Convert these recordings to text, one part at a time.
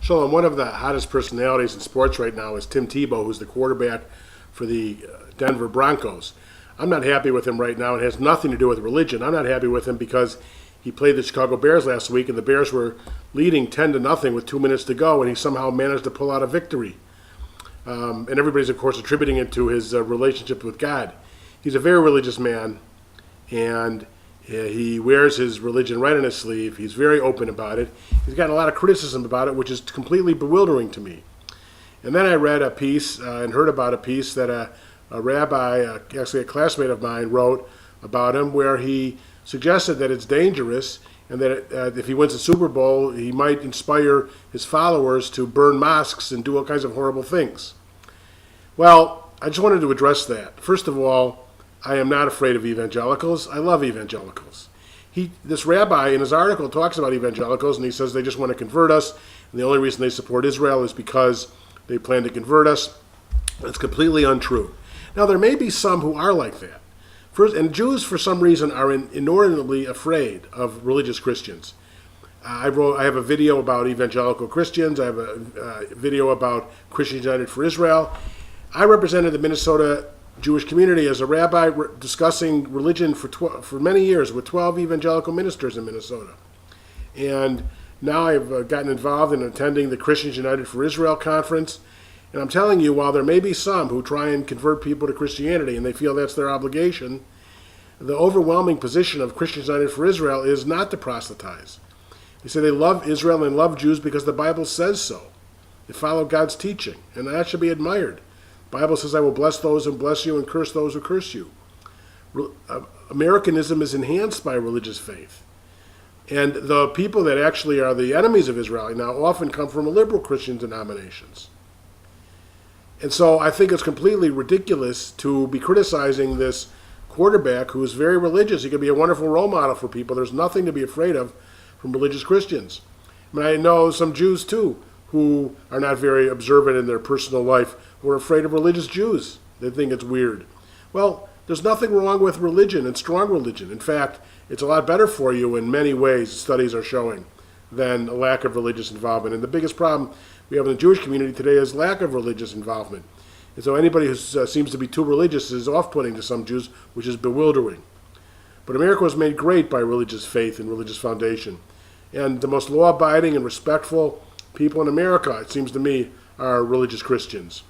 So, one of the hottest personalities in sports right now is Tim Tebow, who's the quarterback for the Denver Broncos. I'm not happy with him right now. It has nothing to do with religion. I'm not happy with him because he played the Chicago Bears last week, and the Bears were leading 10-0 with 2 minutes to go, and he somehow managed to pull out a victory. And everybody's, of course, attributing it to his relationship with God. He's a very religious man, and he wears his religion right on his sleeve. He's very open about it. He's gotten a lot of criticism about it, which is completely bewildering to me. And then I read a piece and heard about a piece that a rabbi, actually a classmate of mine, wrote about him, where he suggested that it's dangerous and that if he wins the Super Bowl, he might inspire his followers to burn mosques and do all kinds of horrible things. Well, I just wanted to address that. First of all, I am not afraid of evangelicals. I love evangelicals. This rabbi in his article talks about evangelicals, and he says they just want to convert us, and the only reason they support Israel is because they plan to convert us. That's completely untrue. Now, there may be some who are like that. First, and Jews, for some reason, are inordinately afraid of religious Christians. I have a video about evangelical Christians. I have a video about Christians United for Israel. I represented the Minnesota Jewish community as a rabbi discussing religion for many years with 12 evangelical ministers in Minnesota. And now I've gotten involved in attending the Christians United for Israel conference. And I'm telling you, while there may be some who try and convert people to Christianity and they feel that's their obligation, the overwhelming position of Christians United for Israel is not to proselytize. They say they love Israel and love Jews because the Bible says so. They follow God's teaching, and that should be admired. The Bible says, I will bless those who bless you and curse those who curse you. Americanism is enhanced by religious faith. And the people that actually are the enemies of Israel now often come from liberal Christian denominations. And so I think it's completely ridiculous to be criticizing this quarterback who is very religious. He could be a wonderful role model for people. There's nothing to be afraid of from religious Christians. I mean, I know some Jews, too, who are not very observant in their personal life, who are afraid of religious Jews. They think it's weird. Well, there's nothing wrong with religion and strong religion. In fact, it's a lot better for you in many ways, studies are showing, than a lack of religious involvement. And the biggest problem we have in the Jewish community today is lack of religious involvement. And so anybody who seems to be too religious is off-putting to some Jews, which is bewildering. But America was made great by religious faith and religious foundation. And the most law-abiding and respectful people in America, it seems to me, are religious Christians.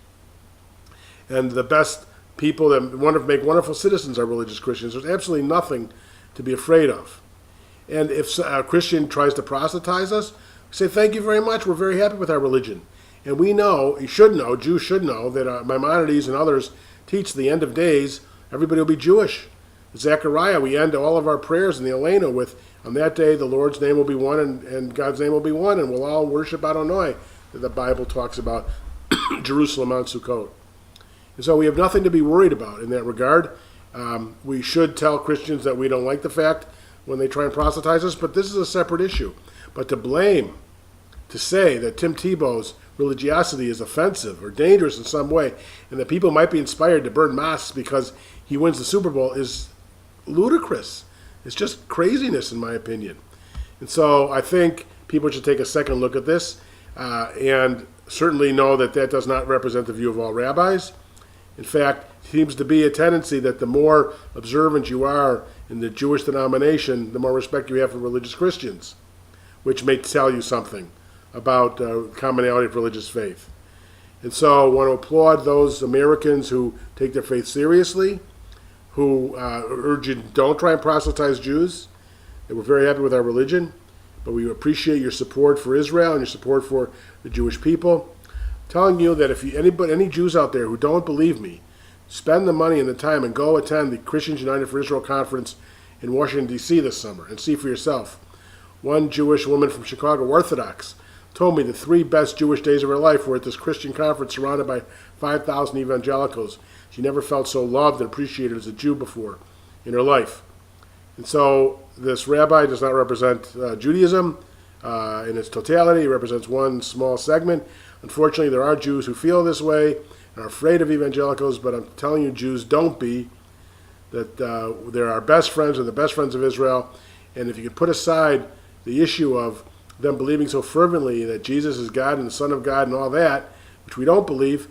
And the best people that want to make wonderful citizens are religious Christians. There's absolutely nothing to be afraid of. And if a Christian tries to proselytize us, we say, thank you very much, we're very happy with our religion. And we know, Jews should know, that Maimonides and others teach the end of days, everybody will be Jewish. Zechariah, we end all of our prayers in the Elena with, on that day the Lord's name will be one and God's name will be one, and we'll all worship Adonai, that the Bible talks about Jerusalem on Sukkot. And so we have nothing to be worried about in that regard. We should tell Christians that we don't like the fact when they try and proselytize us, but this is a separate issue. But to say that Tim Tebow's religiosity is offensive or dangerous in some way, and that people might be inspired to burn mosques because he wins the Super Bowl is ludicrous. It's just craziness, in my opinion. And so I think people should take a second look at this and certainly know that that does not represent the view of all rabbis. In fact, it seems to be a tendency that the more observant you are in the Jewish denomination, the more respect you have for religious Christians, which may tell you something about commonality of religious faith. And so I want to applaud those Americans who take their faith seriously, who urge you don't try and proselytize Jews, that we're very happy with our religion, but we appreciate your support for Israel and your support for the Jewish people. Telling you that if any Jews out there who don't believe me, spend the money and the time and go attend the Christians United for Israel conference in Washington, D.C. this summer and see for yourself. One Jewish woman from Chicago, Orthodox, told me the 3 best Jewish days of her life were at this Christian conference surrounded by 5,000 evangelicals. She never felt so loved and appreciated as a Jew before in her life. And so this rabbi does not represent Judaism in its totality. He represents one small segment. Unfortunately, there are Jews who feel this way and are afraid of evangelicals, but I'm telling you, Jews, don't be. That they're our best friends and the best friends of Israel. And if you could put aside the issue of them believing so fervently that Jesus is God and the Son of God and all that, which we don't believe.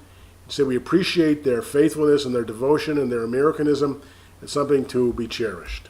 So we appreciate their faithfulness and their devotion and their Americanism. It's something to be cherished.